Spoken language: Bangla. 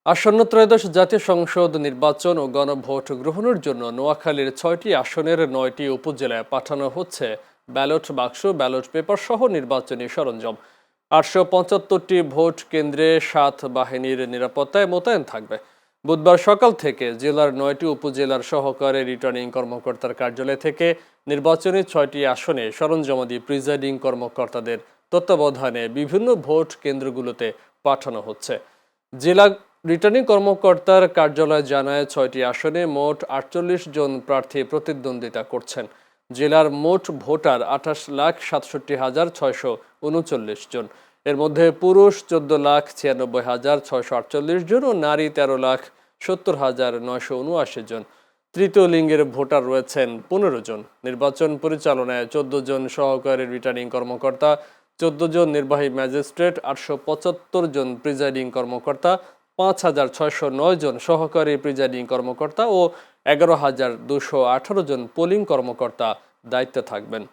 আসন্ন ত্রয়োদশ জাতীয় সংসদ নির্বাচন ও গণভোট গ্রহণের জন্য নোয়াখালীর ৬টি আসনের ৯টি উপজেলায় পাঠানো হচ্ছে ব্যালট বাক্স, ব্যালট পেপার সহ নির্বাচনী সরঞ্জাম। ৮৭৫টি ভোট কেন্দ্রে ৭ বাহিনীর নিরাপত্তায় মোতায়েন থাকবে। বুধবার সকাল থেকে জেলার ৯টি উপজেলার সহকারী রিটার্নিং কর্মকর্তার কার্যালয় থেকে নির্বাচনী ৬টি আসনে সরঞ্জামাদি প্রিজাইডিং কর্মকর্তাদের তত্ত্বাবধানে বিভিন্ন ভোট কেন্দ্রগুলোতে পাঠানো হচ্ছে। জেলা রিটার্নিং কর্মকর্তার কার্যালয় জানায় ৬টি আসনে মোট ৪৮ জন প্রার্থী প্রতিদ্বন্দ্বিতা করছেন। জেলার মোট ভোটার ২৮,৬৭,৬৩৯ জন। এর মধ্যে পুরুষ ১৪,৯৬,৬৪৮ জন ও নারী ১৩,৭০,৯৭৯ জন। তৃতীয় লিঙ্গের ভোটার রয়েছেন ১৫ জন। নির্বাচন পরিচালনায় ১৪ জন সহকারী রিটার্নিং কর্মকর্তা, ১৪ জন নির্বাহী ম্যাজিস্ট্রেট, ৮৭৫ জন প্রিজাইডিং কর্মকর্তা, ৫,৬০৯ জন সহকারী প্রিজাইডিং কর্মকর্তা ও ১১,২১৮ জন পোলিং কর্মকর্তা দায়িত্বে থাকবেন।